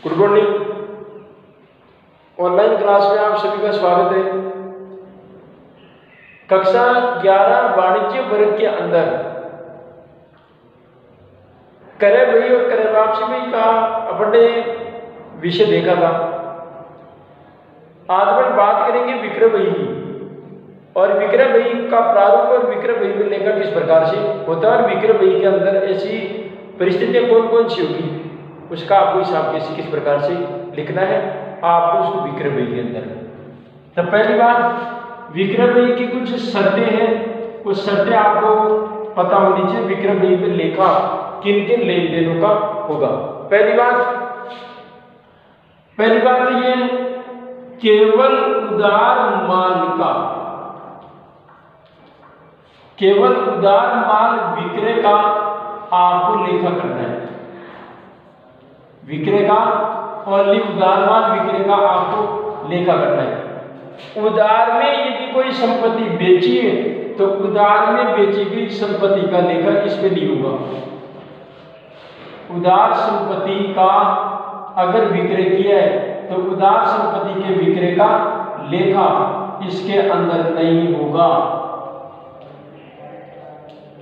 Good morning. Online class में आप सभी का स्वागत है। कक्षा 11 वाणिज्य वर्ग के अंदर क्रय व्यय और क्रय वापसी का अपन ने विषय देखा था। आज हम बात करेंगे विक्रय व्यय की, और विक्रय व्यय का प्रारूप और विक्रय व्यय में लेखा किस प्रकार से होता है और विक्रय व्यय के अंदर ऐसी परिस्थितियां कौन कौन सी होगी उसका आपको हिसाब कैसे किस प्रकार से लिखना है आपको उसको विक्रय व्यय के अंदर। तो पहली बात विक्रय व्यय की कुछ शर्तें हैं, उस शर्तें आपको पता होनी चाहिए। विक्रय व्यय में लेखा किन किन लेन देनों का होगा। पहली बात ये है केवल उदार माल विक्रय का आपको लेखा करना है। विक्रय का ओनली उदार माल विक्रय का आपको लेखा करना है। उदार में यदि कोई संपत्ति बेची है तो उदार में बेची गई संपत्ति का लेखा इसमें नहीं होगा। उदार संपत्ति का अगर विक्रय किया है तो उदार संपत्ति के विक्रय का लेखा इसके अंदर नहीं होगा।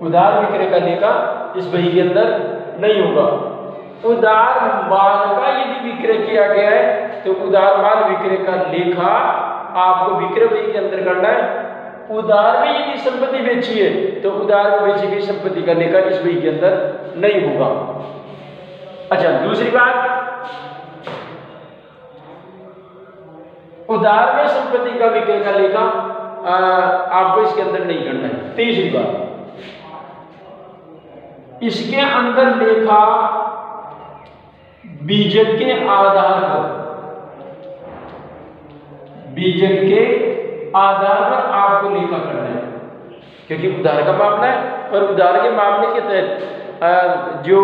उदार विक्रय का लेखा इस बही के अंदर नहीं होगा। उदार माल का यदि विक्रय किया गया है तो उदार माल विक्रय का लेखा आपको विक्रय बही के अंदर करना है। उदार में यदि संपत्ति बेची है तो उदार में बेची गई संपत्ति का लेखा इस बही के अंदर नहीं होगा। अच्छा, दूसरी बात, उधार में संपत्ति का विक्रय का लेखा आपको इसके अंदर नहीं करना है। तीसरी बात, इसके अंदर लेखा बीजक के आधार पर आपको लेखा करना है, क्योंकि उधार का मामला है और उधार के मामले के तहत जो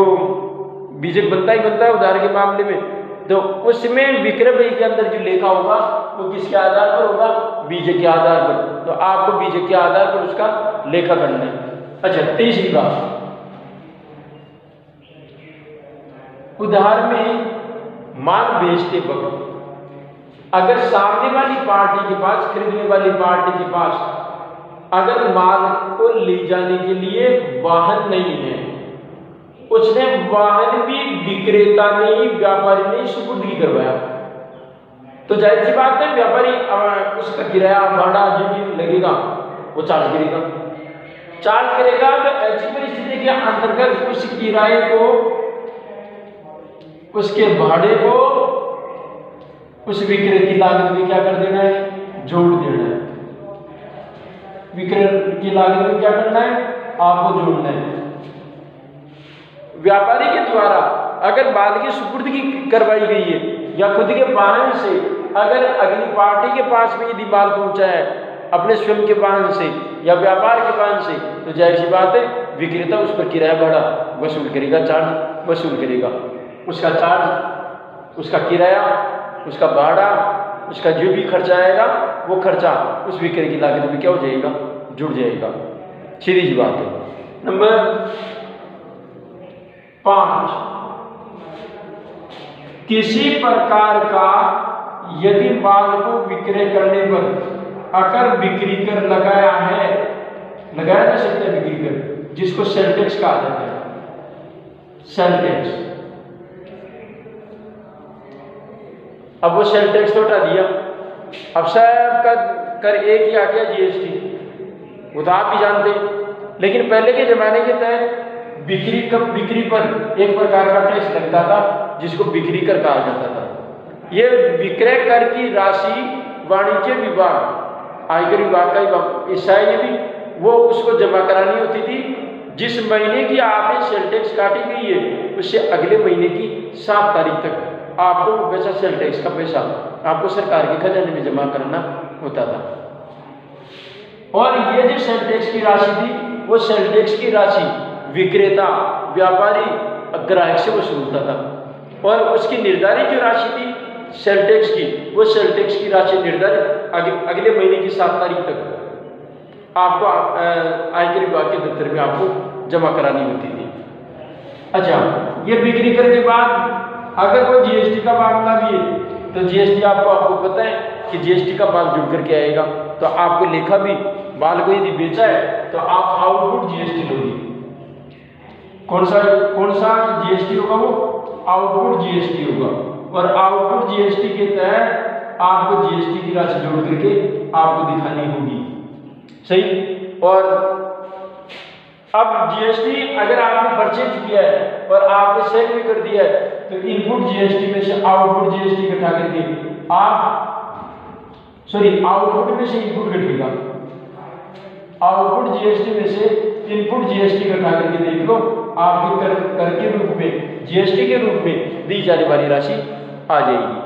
बीजक बनता है उधार के मामले में, तो उसमें विक्रय व्यय के अंदर जो लेखा होगा वो किसके आधार पर होगा? बीजक के आधार पर। तो आपको बीजक के आधार पर उसका लेखा करना है। अच्छा, तीसरी बात, उधार में माल बेचते वक्त अगर सामने वाली पार्टी के पास, खरीदने वाली पार्टी के पास अगर माल को ले जाने के लिए वाहन नहीं है, उसने वाहन भी विक्रेता ने ही, व्यापारी ने सुपुर्दगी करवाया, तो जाहिर सी बात है व्यापारी उसका किराया भाड़ा जो भी लगेगा वो चार्ज करेगा। तो ऐसी परिस्थिति के अंतर्गत उस किराए को, उसके भाड़े को उस विक्रय की लागत में क्या कर देना है? जोड़ देना है। विक्रय की लागत में क्या करना है? आपको जोड़ना है। व्यापारी के द्वारा अगर माल की सुपुर्दगी करवाई गई है या खुद के वाहन से अगर अगली पार्टी के पास में यदि माल पहुंचा है अपने स्वयं के वाहन से या व्यापार के वाहन से, तो जाहिर सी बात है विक्रेता उस पर किराया भाड़ा वसूल करेगा, चार्ज वसूल करेगा। उसका चार्ज, उसका किराया, उसका भाड़ा, उसका जो भी खर्चा आएगा वो खर्चा उस विक्रय की लागत में क्या हो जाएगा? जुड़ जाएगा। सीधी सी बात है। नंबर 5, किसी प्रकार का यदि माल को विक्रय करने पर अगर बिक्री कर लगाया जा सकता है, बिक्री कर जिसको सेल टैक्स कहा जाता है, सेल टैक्स। अब वो सेल टैक्स तो हटा दिया, अब साहब का कर एक ही आ गया जीएसटी, वो तो आप भी जानते हैं। लेकिन पहले के जमाने के तहत बिक्री पर एक प्रकार का टैक्स लगता था जिसको बिक्री कर कहा जाता था। ये विक्रय कर की राशि वाणिज्य विभाग, आयकर विभाग का हिस्सा है ये भी, वो उसको जमा करानी होती थी। जिस महीने की आपने सेल टैक्स काटी गई है उससे अगले महीने की 7 तारीख तक आपको वैसा सेल टैक्स का पैसा आपको सरकार के खजाने में जमा करना होता था। और ये जो सेल टैक्स की राशि थी वो सेल टैक्स की राशि विक्रेता, व्यापारी, ग्राहक से वसूलता था, और उसकी निर्धारित जो राशि थी सेल टैक्स की, वो सेल टैक्स की राशि निर्धारित अगले महीने की 7 तारीख तक आपको आयकर विभाग के दफ्तर में आपको जमा करानी होती थी। अच्छा, ये बिक्री करने के बाद अगर कोई जीएसटी का मामला भी है तो जीएसटी आपको पता है कि जीएसटी का माल जुड़ करके आएगा, तो आपको लेखा भी माल को यदि बेचा है तो आप आउटपुट जीएसटी लोगे। कौन सा जीएसटी होगा? वो आउटपुट जीएसटी होगा, और आउटपुट जीएसटी के तहत आपको जीएसटी की राशि जोड़ करके आपको दिखानी होगी। सही। और अब जीएसटी अगर आपने परचेज किया है और आपने सेल भी कर दिया है तो इनपुट जीएसटी में से आउटपुट जीएसटी घटा करके आउटपुट में से इनपुट घटेगा, आउटपुट जीएसटी में से इनपुट जीएसटी घटा करके देख लो आपके कर के रूप में जीएसटी के रूप में दी जाने वाली राशि आ जाएगी।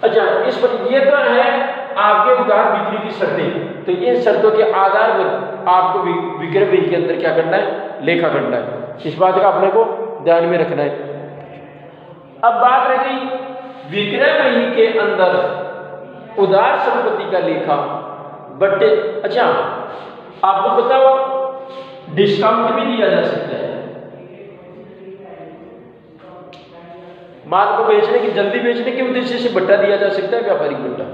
अच्छा, इस पर ये तो है आपके उधार बिक्री की शर्तें। तो इन शर्तों के आधार पर आपको विक्रय बही के अंदर क्या करना है? लेखा करना है। इस बात का अपने को ध्यान में रखना है। अब बात रह गई विक्रय बही के अंदर उधार संपत्ति का लेखा बट्टे। अच्छा, आपको पता हो डिस्काउंट भी दिया जा सकता है। माल को बेचने की जल्दी बेचने के उद्देश्य से बट्टा दिया जा सकता है, व्यापारिक बट्टा।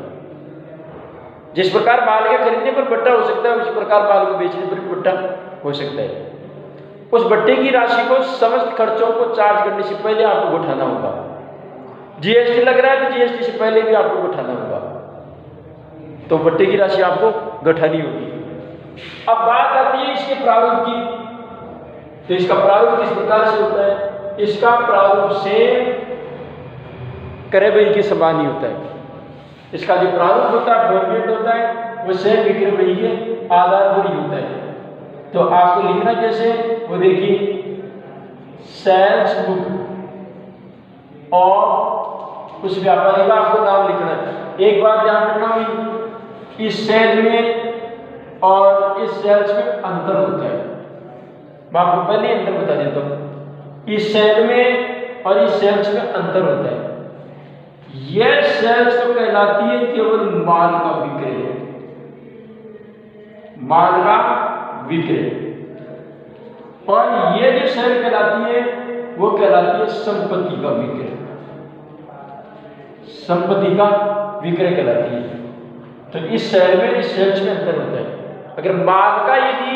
जिस प्रकार माल के खरीदने पर बट्टा हो सकता है उसी प्रकार माल को बेचने पर भी बट्टा हो सकता है। उस बट्टे की राशि को समस्त खर्चों को चार्ज करने से पहले आपको उठाना होगा। जीएसटी लग रहा है तो जीएसटी से पहले भी आपको उठाना होगा, तो बट्टे की राशि आपको गठानी होगी। अब बात आती है इसके प्रारूप की। तो इसका प्रारूप किस प्रकार से होता है? इसका प्रारूप सेम क्रय बही के समान ही होता है। इसका जो प्रारूप होता है, फॉर्मेट होता है, वो सेम विक्रय बही के आधार पर ही होता है। तो आपको लिखना कैसे? वो देखिए, सेल्स बुक और उस व्यापारी का आपको नाम लिखना है। एक बात ध्यान रखना हुई, इस सेल में और इस सेल्स में अंतर होता है। मैं आपको पहले अंतर बता देता हूं। इस सेल में और इस सेल्स में अंतर होता है। यह सेल्स तो कहलाती है केवल माल का विक्रय, माल का विक्रय, और यह जो सेल कहलाती है वो कहलाती है संपत्ति का विक्रय। संपत्ति का विक्रय कहलाती है। तो इस सेल में इस सेल्स में अंतर होता है। अगर माल का यदि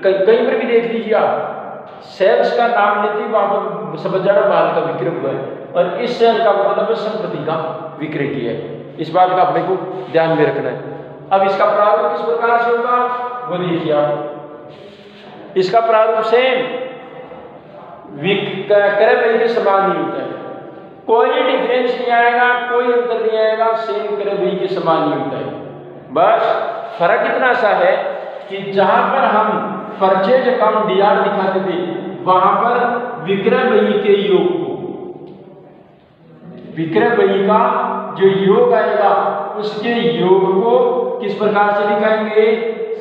कहीं पर भी देख लीजिए आप, सेल्स का नाम लेते ही वहां पर समझ जाना माल का विक्रय हुआ है, और इस सेल का मतलब संपत्ति का विक्रय किया है। इस बात का अपने को ध्यान में रखना है। अब इसका प्रारूप किस प्रकार से होगा वो देखिए आप। इसका प्रारूप सेम क्रय बही के समान ही होता है, कोई डिफरेंस नहीं आएगा, कोई अंतर नहीं आएगा, सेम क्रय बही के समान ही होता है। बस फर्क इतना सा है कि जहां पर हम परचेज अकाउंट डीआर दिखाते थे वहां पर विक्रय बही के योग को, विक्रय बही का जो योग आएगा उसके योग को किस प्रकार से दिखाएंगे?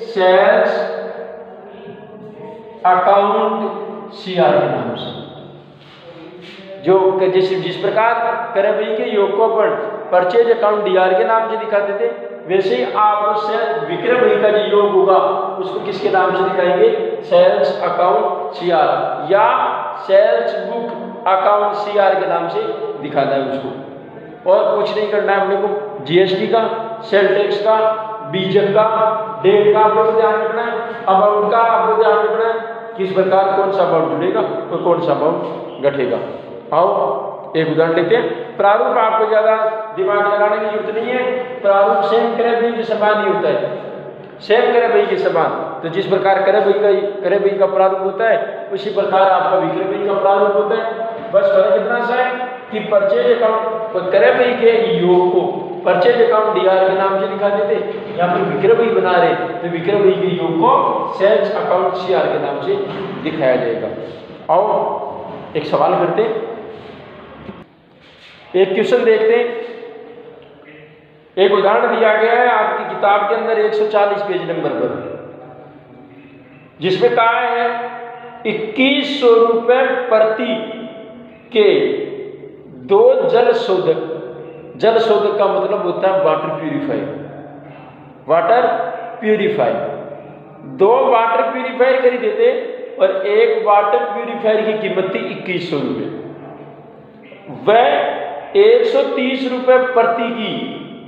सेल्स अकाउंट सीआर के नाम से। जो जिस प्रकार क्रय बही के योग को पर परचेज अकाउंट डीआर के नाम से दिखाते थे, वैसे ही आप उससे विक्रय बही का जो योग होगा उसको किसके नाम से दिखाएंगे? सेल्स अकाउंट सीआर या सेल्स बुक अकाउंट सीआर के नाम से दिखाना है उसको। और कुछ नहीं करना है अपने को। जीएसटी का, सेल टैक्स का, बीजक का, डेट का आपको ध्यान रखना है, अमाउंट का आपको ध्यान रखना है, किस प्रकार कौन सा अमाउंट जुड़ेगा और कौन सा अमाउंट घटेगा। आओ एक उदाहरण लेते हैं। प्रारूप आपको ज्यादा दिमाग लगाने की जरूरत नहीं है। प्रारूप सेम क्रय बही के समान ही होता है, सेम क्रय बही के समान। तो जिस प्रकार क्रय बही का प्रारूप होता है उसी प्रकार आपका विक्रय बही का प्रारूप होता है। बस फर्क इतना सा है कि परचेज अकाउंट क्रय बही के योग को परचेज अकाउंट डीआर के नाम से दिखा देते, यहाँ पर विक्रय बही बना रहे तो विक्रय बही के योग को सेल्स अकाउंट सीआर के नाम से दिखाया जाएगा। आओ एक सवाल करते हैं, एक क्वेश्चन देखते हैं। एक उदाहरण दिया गया है आपकी किताब के अंदर 140 पेज नंबर पर, जिसमें कहा है 2100 रुपए प्रति के 2 जल शोधक। जल शोधक का मतलब होता है water purifier. Water purifier 2 water purifier खरीदे थे और एक वाटर प्यूरिफायर की कीमत थी 2100 रुपये। वह 130 रुपये प्रति की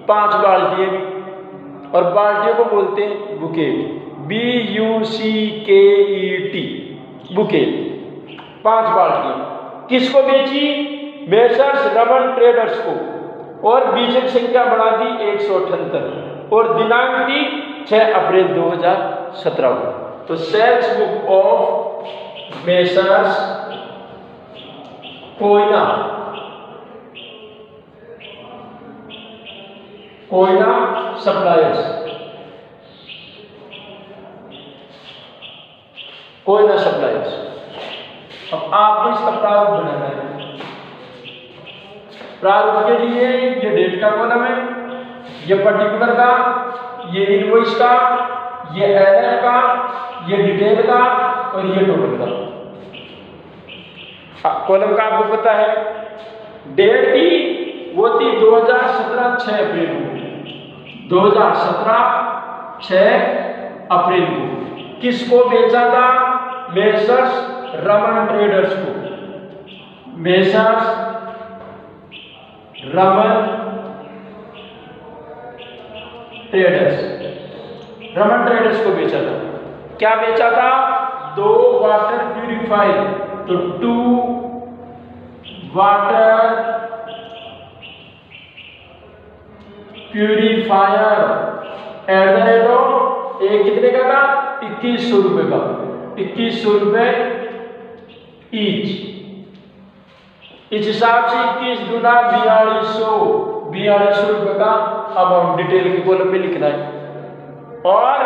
5 बाल्टियाँ भी, और बाल्टियों को बोलते हैं बुकेट, BUCKET, बुकेट। 5 बाल्टियाँ किसको बेची? मेसर्स रमन ट्रेडर्स को, और बीजक संख्या बढ़ा दी 178 और दिनांक दी 6 अप्रैल 2017 को। तो sales book of Messrs Koyna suppliers, Koyna suppliers. अब आपको इसका प्रारूप बनाना है। प्रारूप के लिए ये डेट का कॉलम है, ये पर्टिकुलर का, ये इनवॉइस का, ये एरर का, ये डिटेल का, और ये टोटल का। कॉलम का आपको पता है, डेट थी वो थी 2017 6 अप्रैल को, 2017 6 अप्रैल को। किसको बेचा था? मेसर्स रमन ट्रेडर्स को, मेसर्स रमन ट्रेडर्स को बेचा था। क्या बेचा था? 2 वाटर प्यूरिफायर, तो 2 water purifier at the rate of, एक कितने का था? 2100 रुपए का, 2100 रुपए ईच। इस हिसाब से 21 दूना 4200 रुपए का अमाउंट डिटेल के कॉलम में लिखना है, और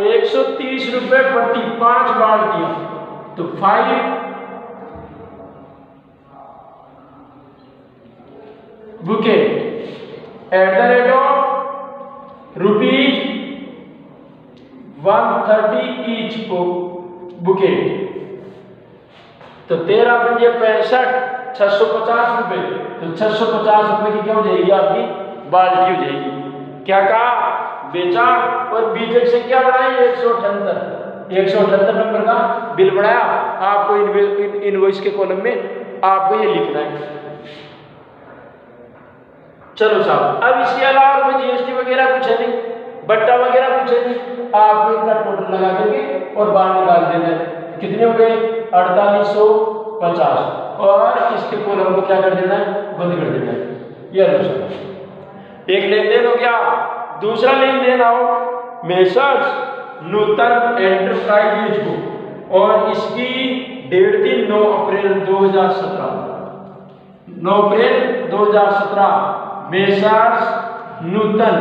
130 रुपए प्रति 5 बाल्टियां, तो 5 bouquet at the rate of ₹130 each bouquet. तो 13 पंजे 65, 650 रुपए। तो 650 रुपए की क्या हो जाएगी? आपकी बाल्टी हो जाएगी। क्या कहा? बेचा, और बीजक से क्या बढ़ाई? 178 नंबर का बिल बढ़ाया। आपको इनवॉइस के कॉलम में आपको ये लिखना है। चलो साहब, अब इसके अलावा कोई जीएसटी वगैरह कुछ है नहीं, बट्टा वगैरह कुछ है नहीं, आपको इनका टोटल लगा करके और बाहर निकाल देना है। कितने हो गए? 4850, और इसके कॉलम को क्या कर देना है? बंद कर देना है। ये एक लेन देन हो गया। दूसरा लेन देन आओ, मेसर्स नूतन एंटरप्राइजेज को, और इसकी डेट थी 9 अप्रैल 2017, 9 अप्रैल 2017। मेसर्स नूतन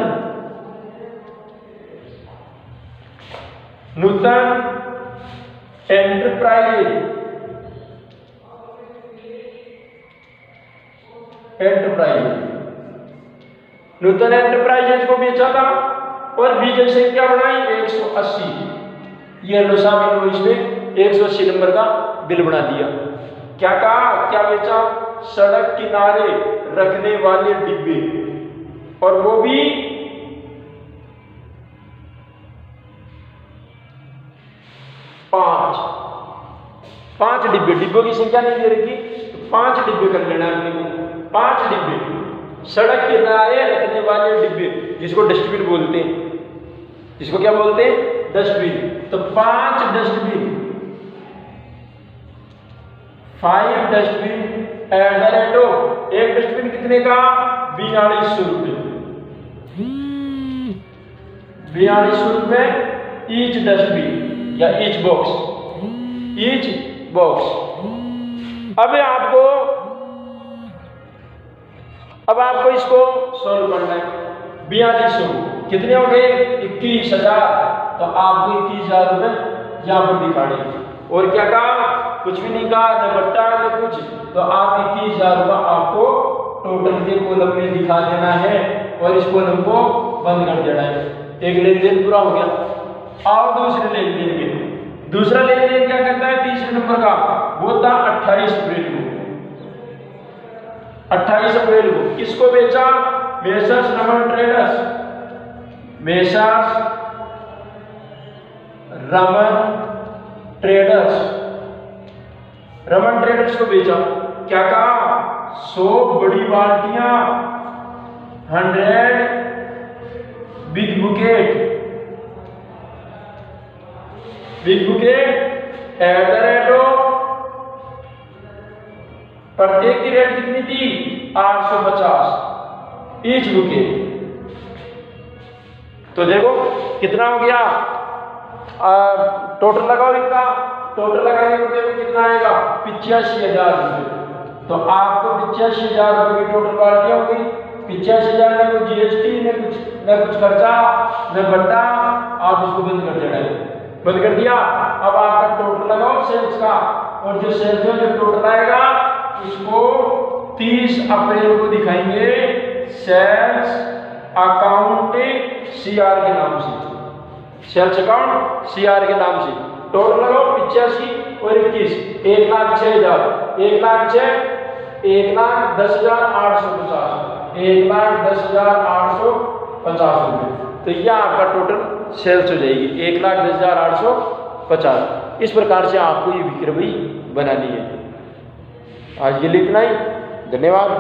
एंटरप्राइजेज नूतन एंटरप्राइजेज को बेचा था, और बीजक संख्या बढ़ाई 180। ये लो साहब, इसमें 180 नंबर का बिल बना दिया। क्या कहा? क्या बेचा? सड़क किनारे रखने वाले डिब्बे, और वो भी 5 डिब्बे। डिब्बों की संख्या नहीं दे रखी, तो 5 डिब्बे कर लेना है अपने को। 5 डिब्बे सड़क किनारे रखने वाले डिब्बे, जिसको डस्टबिन बोलते हैं। जिसको क्या बोलते हैं? डस्टबिन। तो 5 dustbin, 5 dustbin at the rate of, एक डस्टबिन कितने का? 4200 रुपये, 4200 रुपये ईच डस्टबिन या ईच बॉक्स। अब आपको इसको सॉल्व करना है। 4200 कितने हो गए? 21,000। तो आपको 21,000 रुपये यहाँ पर दिखाने, और क्या कहा? कुछ भी नहीं कहा, न बट्टा न कुछ। तो आप 21,000 रुपये आपको टोटल के कॉलम में दिखा देना है, और इस कॉलम को बंद कर देना है। एक लेन देन पूरा हो गया। आओ दूसरे लेन देन में। दूसरा लेन देन क्या करता है? तीसरे नंबर का, वो था 28 अप्रैल को। 28 अप्रैल को किसको बेचा? Messrs Raman traders, messrs Raman traders को बेचा। क्या कहा? 100 बड़ी बाल्टियां, 100 big bouquet at the rate of, प्रत्येक की रेट कितनी थी 850 ईच बुकेट। तो देखो कितना हो गया, टोटल लगाओ इनका, टोटल लगाने को देखो कितना आएगा 85,000 रुपये। तो आपको 85,000 रुपये की टोटल बाल्टियां हो गई। 85,000 में कोई जीएसटी न कुछ खर्चा न बट्टा, आप इसको बंद कर देना है, बंद कर दिया। अब आपका टोटल लगाओ सेल्स का, और जो सेल्स में जो टोटल आएगा उसको 30 अप्रैल को दिखाएंगे सेल्स अकाउंट सीआर के नाम से, सेल्स अकाउंट सीआर के नाम से। टोटल लगाओ 85 और 21, 1,06,000, 1,10,850, 1,10,850 रुपये। तो यह आपका टोटल सेल्स हो जाएगी 1,10,850। इस प्रकार से आपको ये विक्रय बनानी है। आज के लिए इतना ही, धन्यवाद।